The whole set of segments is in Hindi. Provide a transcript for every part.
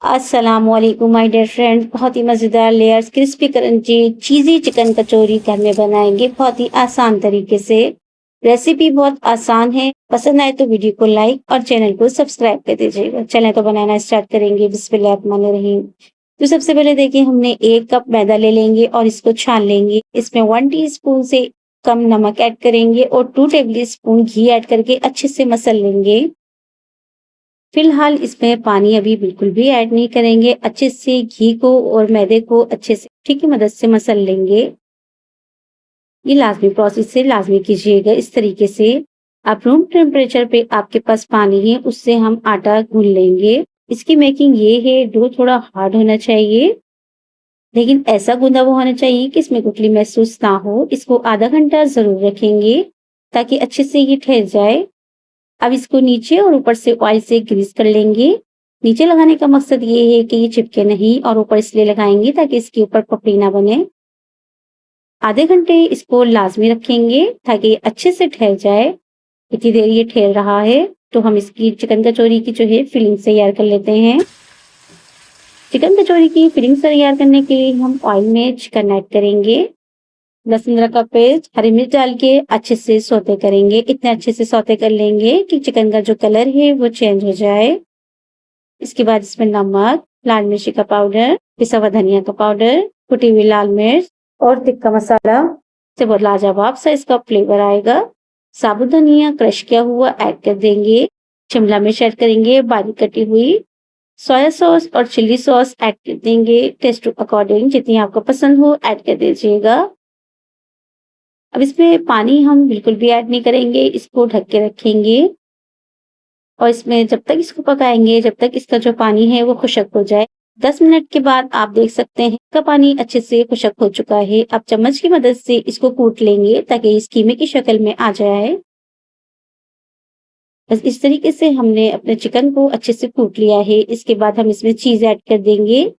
अस्सलामुअलैकुम माय डियर फ्रेंड। बहुत ही मज़ेदार लेयर्स क्रिस्पी क्रंची चीज़ी चिकन कचौरी घर में बनाएंगे बहुत ही आसान तरीके से। रेसिपी बहुत आसान है। पसंद आए तो वीडियो को लाइक और चैनल को सब्सक्राइब कर दीजिएगा। चलें तो बनाना स्टार्ट करेंगे। बिस्मिल्लाहिर्रहमानिर्रहीम। तो सबसे पहले देखिए हमने 1 कप मैदा ले लेंगे और इसको छान लेंगे। इसमें 1 टीस्पून से कम नमक ऐड करेंगे और 2 टेबल स्पून घी ऐड करके अच्छे से मसल लेंगे। फिलहाल इसमें पानी अभी बिल्कुल भी ऐड नहीं करेंगे। अच्छे से घी को और मैदे को अच्छे से ठीक की मदद से मसल लेंगे। ये लाजमी प्रोसेस है, लाजमी कीजिएगा इस तरीके से। आप रूम टेम्परेचर पे आपके पास पानी है उससे हम आटा गूंथ लेंगे। इसकी मेकिंग ये है, डो थोड़ा हार्ड होना चाहिए लेकिन ऐसा गूंदा हुआ होना चाहिए कि इसमें गुठली महसूस ना हो। इसको आधा घंटा जरूर रखेंगे ताकि अच्छे से ये ठहर जाए। अब इसको नीचे और ऊपर से ऑयल से ग्रीस कर लेंगे। नीचे लगाने का मकसद ये है कि ये चिपके नहीं और ऊपर इसलिए लगाएंगे ताकि इसके ऊपर पपड़ी ना बने। आधे घंटे इसको लाजमी रखेंगे ताकि अच्छे से ठहर जाए। इतनी देर ये ठहर रहा है तो हम इसकी चिकन कचौरी की जो है फिलिंग तैयार कर लेते हैं। चिकन कचौरी की फिलिंग तैयार करने के लिए हम ऑयल में चिकन ऐड करेंगे। लहसुन अदरक का पेस्ट, हरी मिर्च डाल के अच्छे से सौते करेंगे। इतने अच्छे से सौते कर लेंगे कि चिकन का जो कलर है वो चेंज हो जाए। इसके बाद इसमें नमक, लाल मिर्ची का पाउडर, पिसा हुआ धनिया का पाउडर, कुटी हुई लाल मिर्च और तिक्का मसाला से बहुत लाजवाब सा इसका फ्लेवर आएगा। साबुत धनिया क्रश किया हुआ ऐड कर देंगे। शिमला मिर्च ऐड करेंगे बारीक कटी हुई। सोया सॉस और चिल्ली सॉस ऐड कर देंगे। टेस्ट अकॉर्डिंग जितनी आपको पसंद हो ऐड कर दीजिएगा। अब इसमें पानी हम बिल्कुल भी ऐड नहीं करेंगे। इसको ढक के रखेंगे और इसमें जब तक इसको पकाएंगे जब तक इसका जो पानी है वो खुशक हो जाए। 10 मिनट के बाद आप देख सकते हैं इसका पानी अच्छे से खुशक हो चुका है। अब चम्मच की मदद से इसको कूट लेंगे ताकि इस कीमे की शक्ल में आ जाए। बस इस तरीके से हमने अपने चिकन को अच्छे से कूट लिया है। इसके बाद हम इसमें चीज ऐड कर देंगे।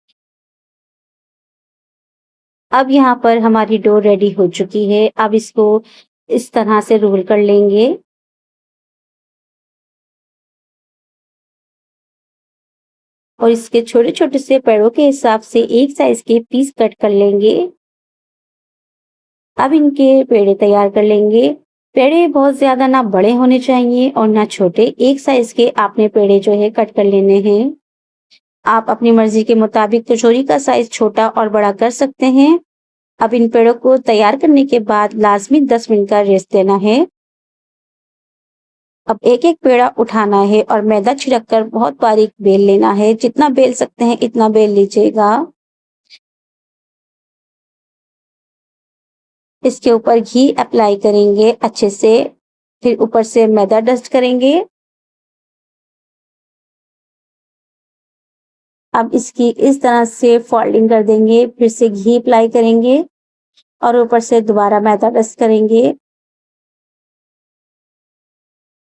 अब यहाँ पर हमारी डो रेडी हो चुकी है। अब इसको इस तरह से रोल कर लेंगे और इसके छोटे छोटे से पेड़ों के हिसाब से एक साइज के पीस कट कर लेंगे। अब इनके पेड़े तैयार कर लेंगे। पेड़े बहुत ज्यादा ना बड़े होने चाहिए और ना छोटे। एक साइज के आपने पेड़े जो है कट कर लेने हैं। आप अपनी मर्जी के मुताबिक कचौरी का साइज छोटा और बड़ा कर सकते हैं। अब इन पेड़ों को तैयार करने के बाद लाजमी 10 मिनट का रेस्ट देना है। अब एक एक पेड़ा उठाना है और मैदा छिड़क कर बहुत बारीक बेल लेना है। जितना बेल सकते हैं इतना बेल लीजिएगा। इसके ऊपर घी अप्लाई करेंगे अच्छे से। फिर ऊपर से मैदा डस्ट करेंगे। अब इसकी इस तरह से फोल्डिंग कर देंगे। फिर से घी अप्लाई करेंगे और ऊपर से दोबारा मैदा डस्ट करेंगे।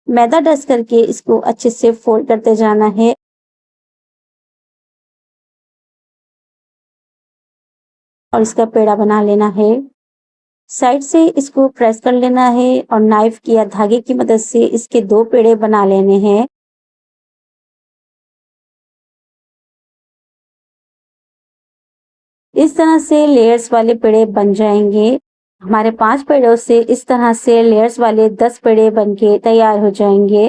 मैदा डस्ट करके इसको अच्छे से फोल्ड करते जाना है और इसका पेड़ा बना लेना है। साइड से इसको प्रेस कर लेना है और नाइफ या धागे की मदद से इसके 2 पेड़े बना लेने हैं। इस तरह से लेयर्स वाले पेड़े बन जाएंगे। हमारे 5 पेड़ों से इस तरह से लेयर्स वाले 10 पेड़े बनके तैयार हो जाएंगे।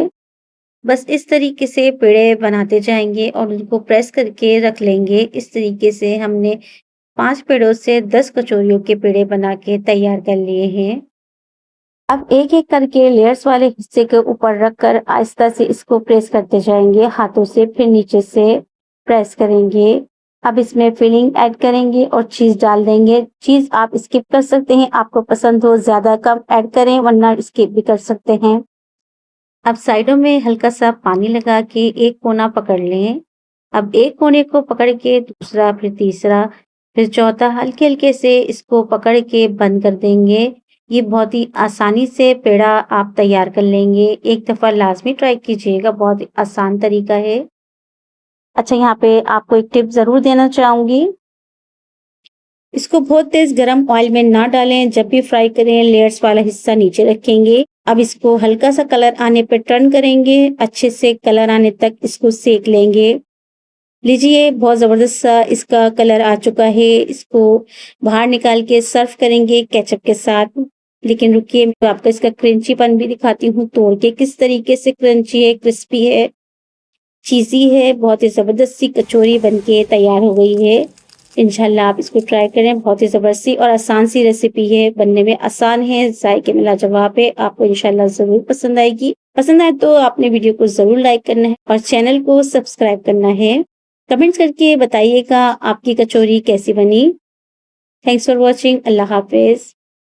बस इस तरीके से पेड़े बनाते जाएंगे और उनको प्रेस करके रख लेंगे। इस तरीके से हमने 5 पेड़ों से 10 कचौरियों के पेड़े बना के तैयार कर लिए हैं। अब एक एक करके लेयर्स वाले हिस्से के ऊपर रखकर आहिस्ता से इसको प्रेस करते जाएंगे हाथों से। फिर नीचे से प्रेस करेंगे। अब इसमें फिलिंग ऐड करेंगे और चीज डाल देंगे। चीज आप स्किप कर सकते हैं, आपको पसंद हो ज्यादा कम ऐड करें वरना स्किप भी कर सकते हैं। अब साइडों में हल्का सा पानी लगा के एक कोना पकड़ लें। अब एक कोने को पकड़ के दूसरा, फिर तीसरा, फिर चौथा हल्के हल्के से इसको पकड़ के बंद कर देंगे। ये बहुत ही आसानी से पेड़ा आप तैयार कर लेंगे। एक दफा लाजमी ट्राई कीजिएगा, बहुत ही आसान तरीका है। अच्छा, यहाँ पे आपको एक टिप जरूर देना चाहूंगी। इसको बहुत तेज गरम ऑयल में ना डालें। जब भी फ्राई करें लेयर्स वाला हिस्सा नीचे रखेंगे। अब इसको हल्का सा कलर आने पे टर्न करेंगे। अच्छे से कलर आने तक इसको सेक लेंगे। लीजिए, बहुत ज़बरदस्त सा इसका कलर आ चुका है। इसको बाहर निकाल के सर्व करेंगे केचप के साथ। लेकिन रुकिए, मैं आपको इसका क्रंचीपन भी दिखाती हूँ तोड़ के, किस तरीके से क्रंची है, क्रिस्पी है, चीज़ी है। बहुत ही ज़बरदस्त सी कचौरी बनके तैयार हो गई है। इंशाल्लाह आप इसको ट्राई करें। बहुत ही ज़बरदस्त सी और आसान सी रेसिपी है, बनने में आसान है, जायके में लाजवाब है। आपको इंशाल्लाह ज़रूर पसंद आएगी। पसंद आए तो आपने वीडियो को ज़रूर लाइक करना है और चैनल को सब्सक्राइब करना है। कमेंट्स करके बताइएगा आपकी कचौरी कैसी बनी। Thanks for watching. अल्लाह हाफ़िज़।